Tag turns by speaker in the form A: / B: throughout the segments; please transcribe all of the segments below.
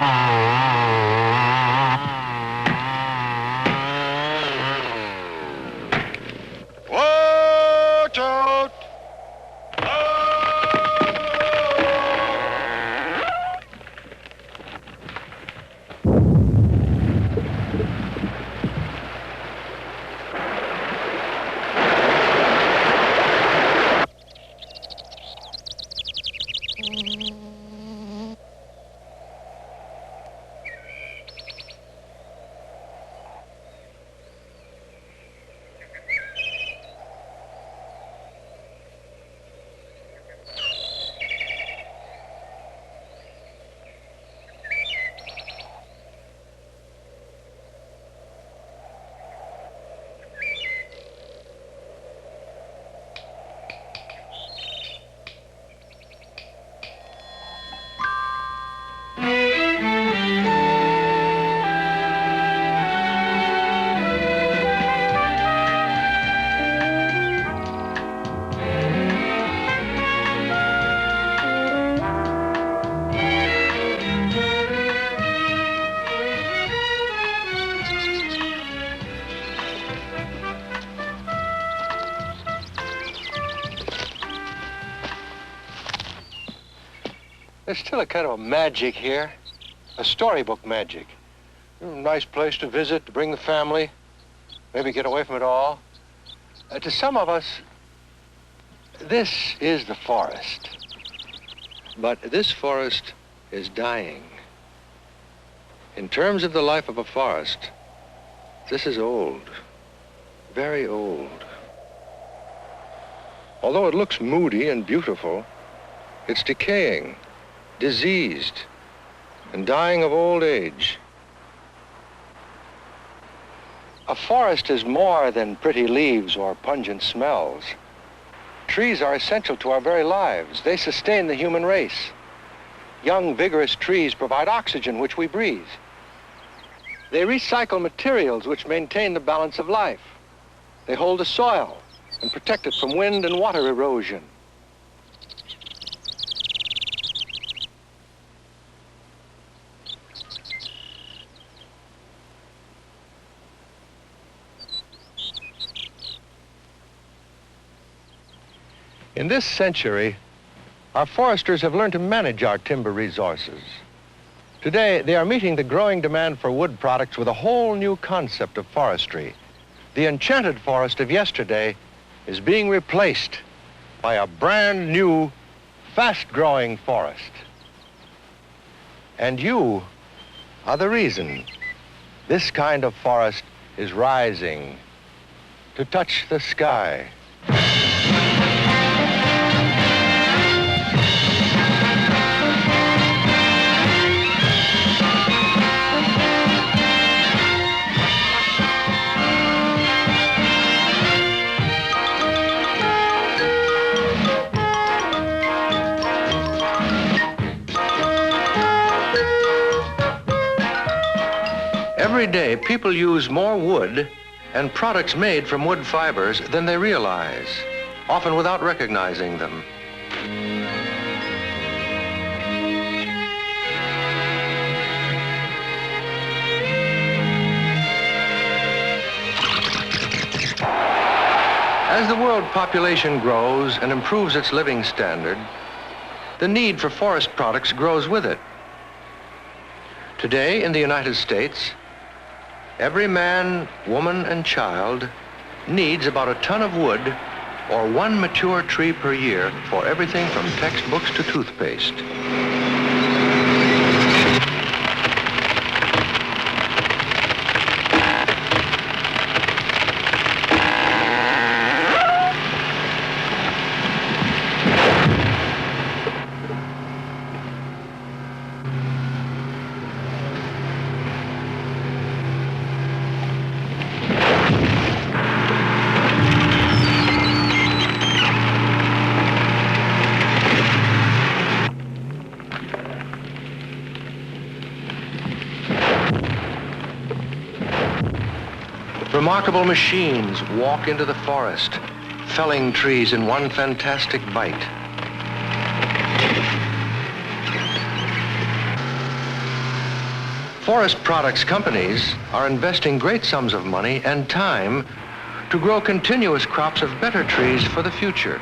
A: Watch out!
B: There's still a kind of a magic here, a storybook magic. Nice place to visit, to bring the family, maybe get away from it all. To some of us, this is the forest. But this forest is dying. In terms of the life of a forest, this is old, very old. Although it looks moody and beautiful, it's decaying, diseased, and dying of old age. A forest is more than pretty leaves or pungent smells. Trees are essential to our very lives. They sustain the human race. Young, vigorous trees provide oxygen, which we breathe. They recycle materials which maintain the balance of life. They hold the soil and protect it from wind and water erosion. In this century, our foresters have learned to manage our timber resources. Today, they are meeting the growing demand for wood products with a whole new concept of forestry. The enchanted forest of yesterday is being replaced by a brand new, fast-growing forest. And you are the reason this kind of forest is rising to touch the sky. Every day, people use more wood and products made from wood fibers than they realize, often without recognizing them. As the world population grows and improves its living standard, the need for forest products grows with it. Today, in the United States, every man, woman, and child needs about a ton of wood or one mature tree per year for everything from textbooks to toothpaste. Remarkable machines walk into the forest, felling trees in one fantastic bite. Forest products companies are investing great sums of money and time to grow continuous crops of better trees for the future.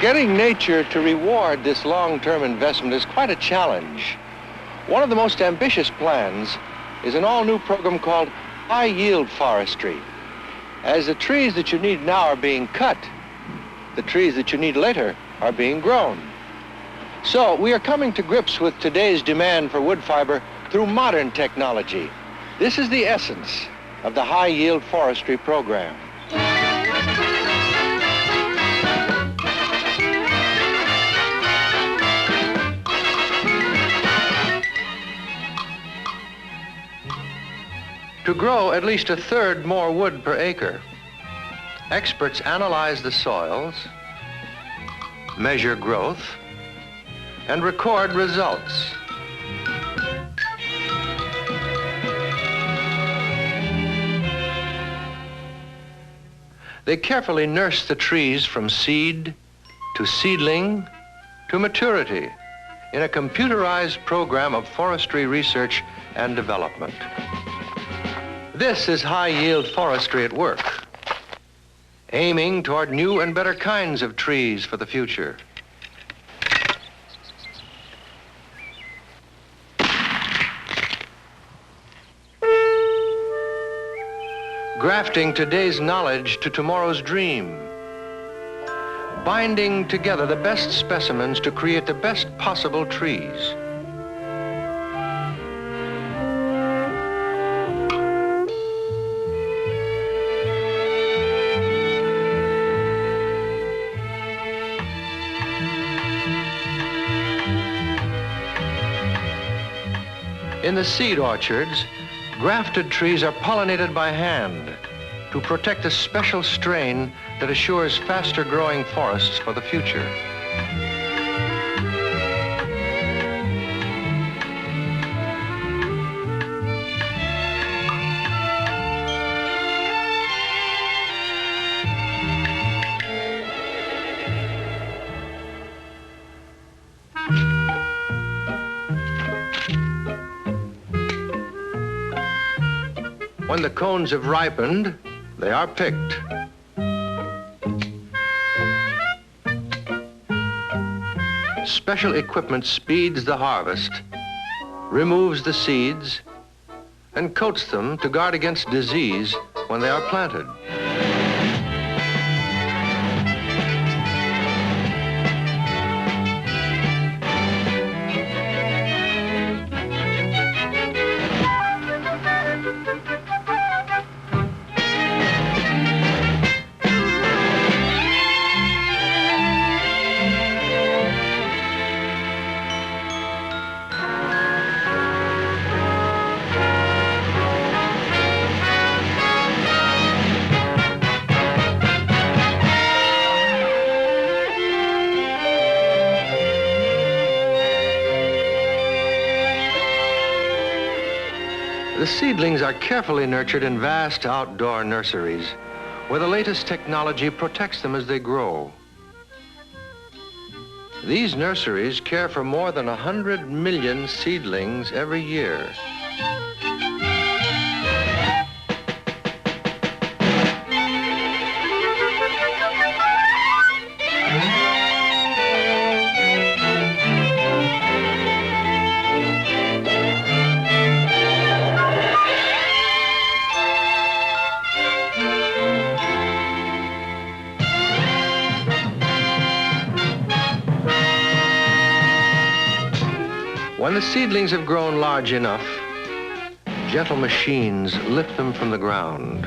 B: Getting nature to reward this long-term investment is quite a challenge. One of the most ambitious plans is an all-new program called high-yield forestry. As the trees that you need now are being cut, the trees that you need later are being grown. So we are coming to grips with today's demand for wood fiber through modern technology. This is the essence of the high-yield forestry program. To grow at least a third more wood per acre, experts analyze the soils, measure growth, and record results. They carefully nurse the trees from seed to seedling to maturity in a computerized program of forestry research and development. This is high-yield forestry at work, aiming toward new and better kinds of trees for the future. Grafting today's knowledge to tomorrow's dream. Binding together the best specimens to create the best possible trees. In the seed orchards, grafted trees are pollinated by hand to protect a special strain that assures faster growing forests for the future. When the cones have ripened, they are picked. Special equipment speeds the harvest, removes the seeds, and coats them to guard against disease when they are planted. The seedlings are carefully nurtured in vast outdoor nurseries where the latest technology protects them as they grow. These nurseries care for more than 100 million seedlings every year. When the seedlings have grown large enough, gentle machines lift them from the ground.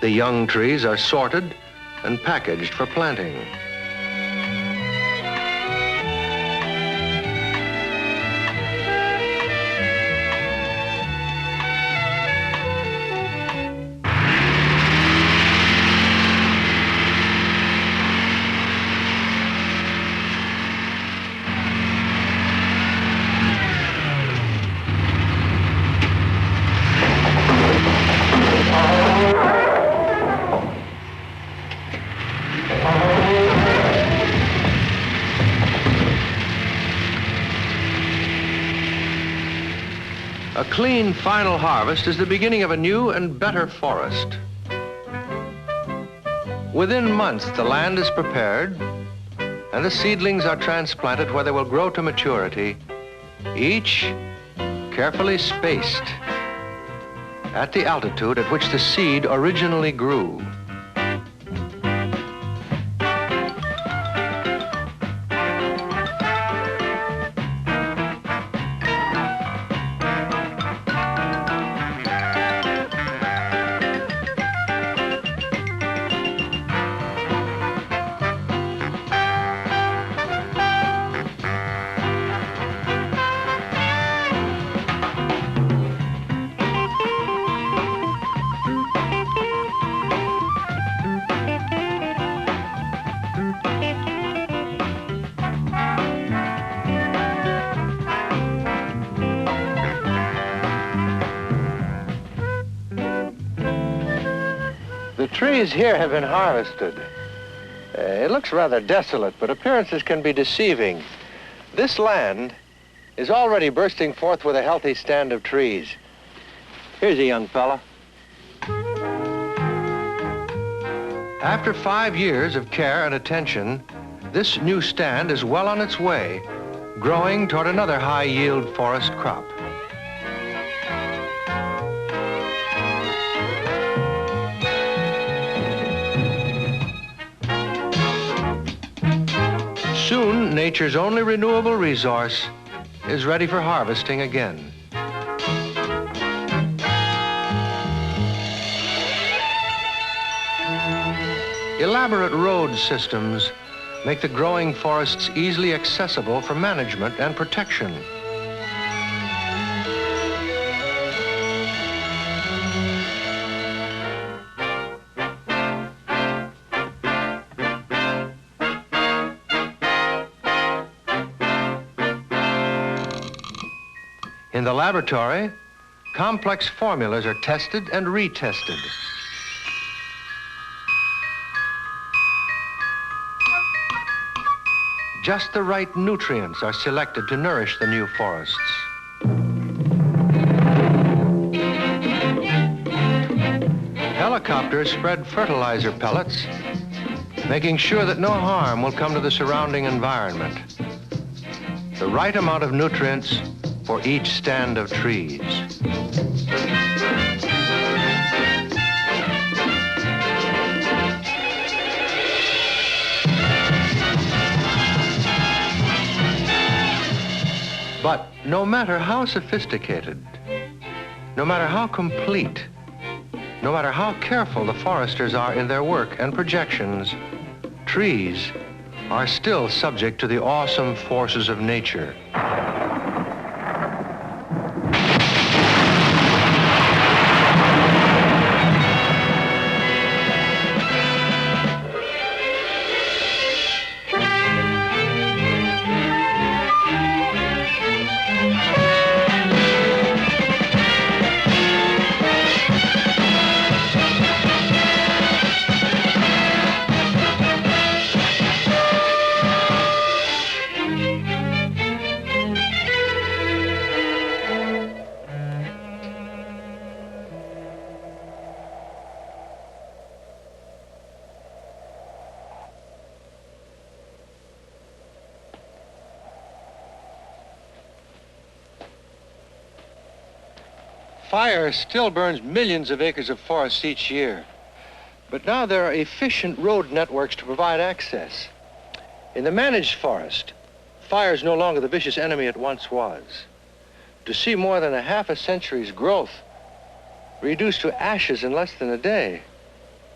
B: The young trees are sorted and packaged for planting. A clean final harvest is the beginning of a new and better forest. Within months, the land is prepared and the seedlings are transplanted where they will grow to maturity, each carefully spaced at the altitude at which the seed originally grew. The trees here have been harvested. It looks rather desolate, but appearances can be deceiving. This land is already bursting forth with a healthy stand of trees. Here's a young fella. After 5 years of care and attention, this new stand is well on its way, growing toward another high-yield forest crop. Soon, nature's only renewable resource is ready for harvesting again. Elaborate road systems make the growing forests easily accessible for management and protection. In the laboratory, complex formulas are tested and retested. Just the right nutrients are selected to nourish the new forests. Helicopters spread fertilizer pellets, making sure that no harm will come to the surrounding environment. The right amount of nutrients for each stand of trees. But no matter how sophisticated, no matter how complete, no matter how careful the foresters are in their work and projections, trees are still subject to the awesome forces of nature. Fire still burns millions of acres of forests each year, but now there are efficient road networks to provide access. In the managed forest, fire is no longer the vicious enemy it once was. To see more than a half a century's growth reduced to ashes in less than a day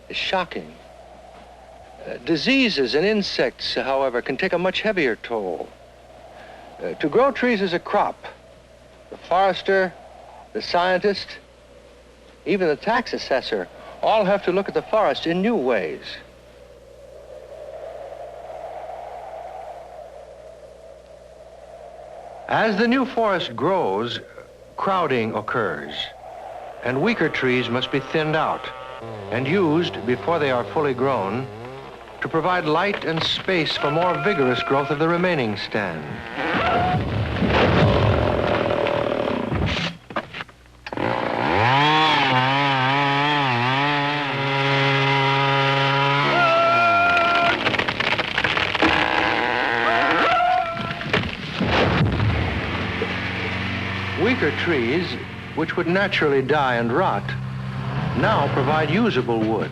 B: is shocking. Diseases and insects, however, can take a much heavier toll. To grow trees as a crop, the forester, the scientist, even the tax assessor, all have to look at the forest in new ways. As the new forest grows, crowding occurs, and weaker trees must be thinned out and used before they are fully grown to provide light and space for more vigorous growth of the remaining stand. Weaker trees, which would naturally die and rot, now provide usable wood.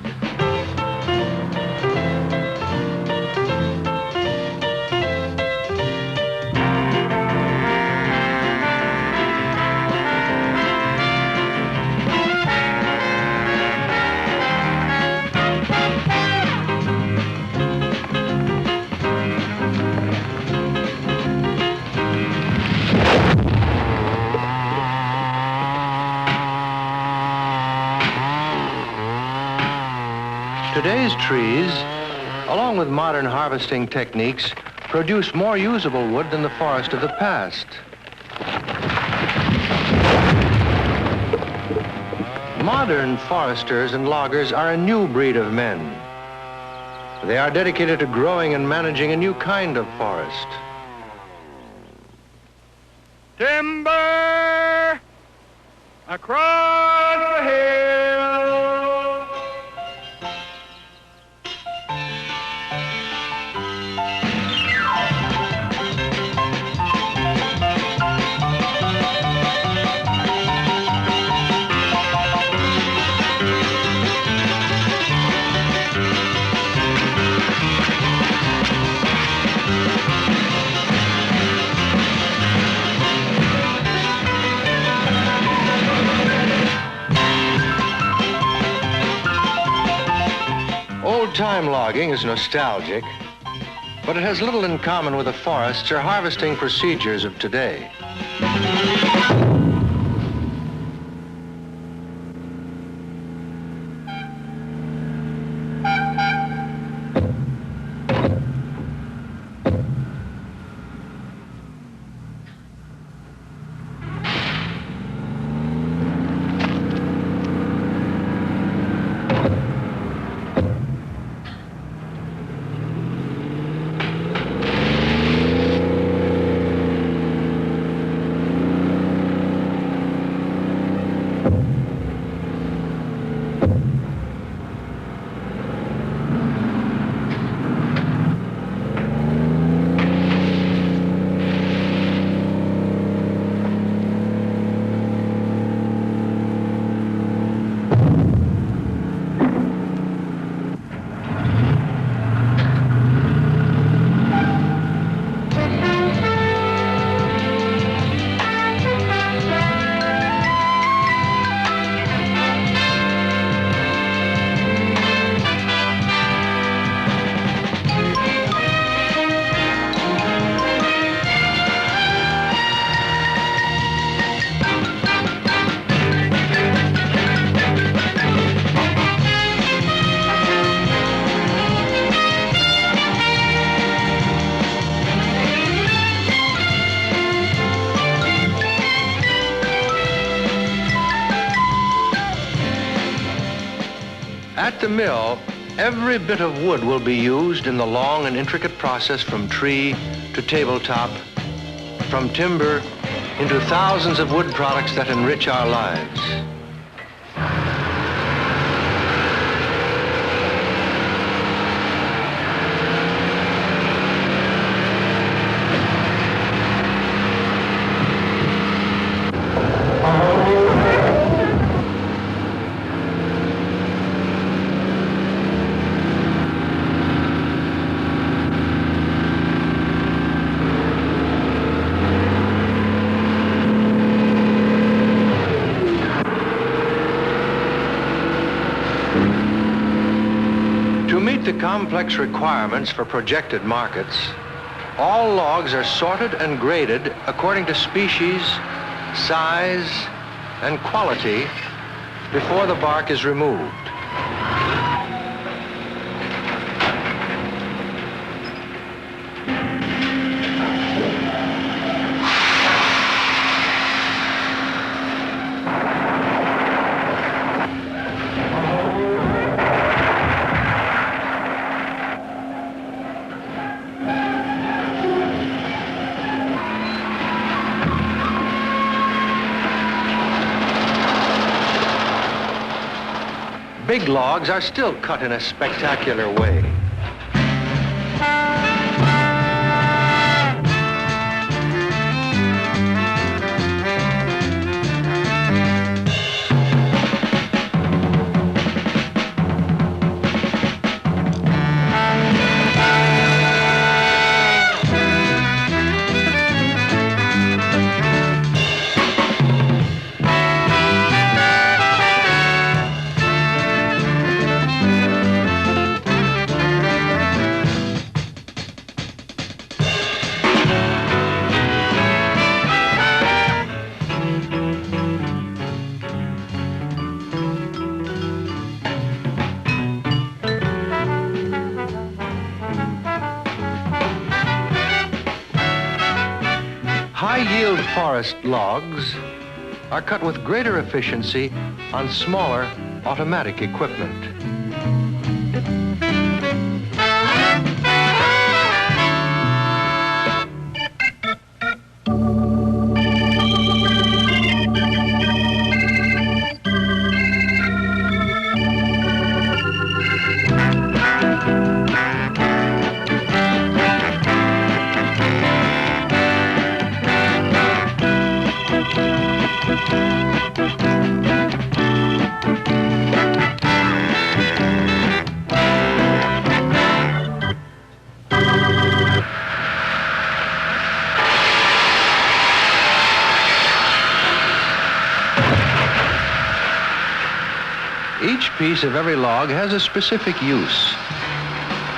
B: Today's trees, along with modern harvesting techniques, produce more usable wood than the forest of the past. Modern foresters and loggers are a new breed of men. They are dedicated to growing and managing a new kind of forest.
A: Timber across the hill.
B: Old-time logging is nostalgic, but it has little in common with the forests or harvesting procedures of today. At the mill, every bit of wood will be used in the long and intricate process from tree to tabletop, from timber into thousands of wood products that enrich our lives. complex requirements for projected markets, all logs are sorted and graded according to species, size, and quality before the bark is removed. Big logs are still cut in a spectacular way. High-yield forest logs are cut with greater efficiency on smaller automatic equipment. Each piece of every log has a specific use.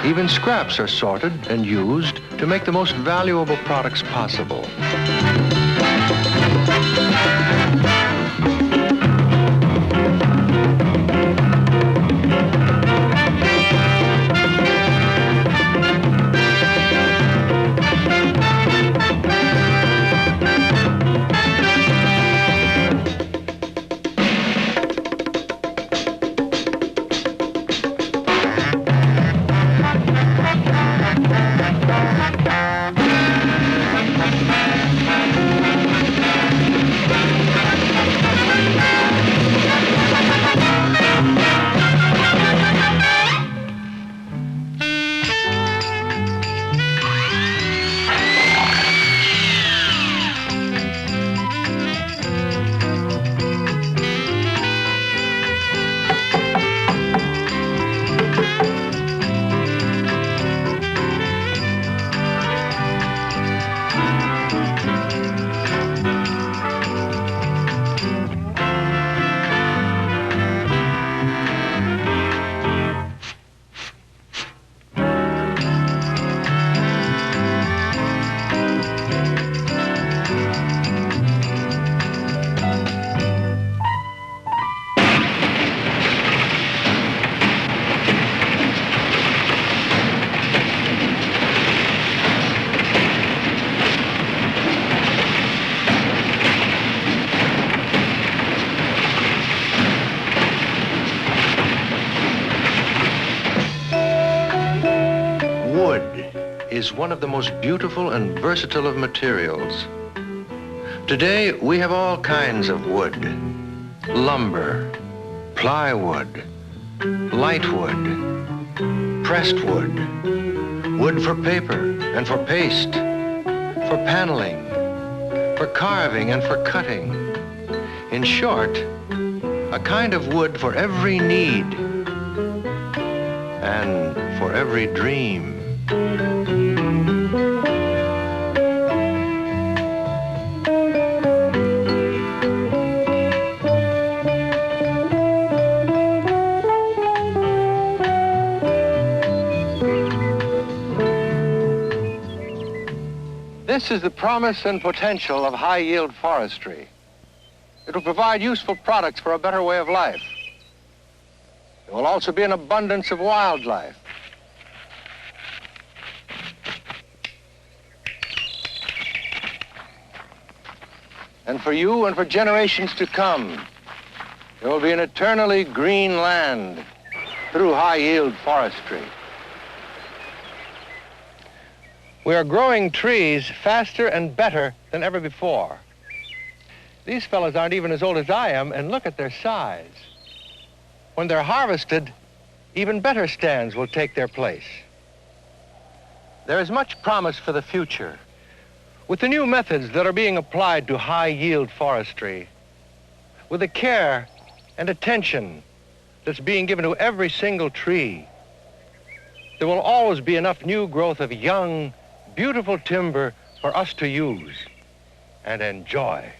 B: Even scraps are sorted and used to make the most valuable products possible. Is one of the most beautiful and versatile of materials. Today, we have all kinds of wood: lumber, plywood, lightwood, pressed wood, wood for paper and for paste, for paneling, for carving and for cutting. In short, a kind of wood for every need and for every dream. This is the promise and potential of high-yield forestry. It will provide useful products for a better way of life. There will also be an abundance of wildlife. And for you and for generations to come, there will be an eternally green land through high-yield forestry. We are growing trees faster and better than ever before. These fellows aren't even as old as I am, and look at their size. When they're harvested, even better stands will take their place. There is much promise for the future. With the new methods that are being applied to high-yield forestry, with the care and attention that's being given to every single tree, there will always be enough new growth of young, beautiful timber for us to use and enjoy.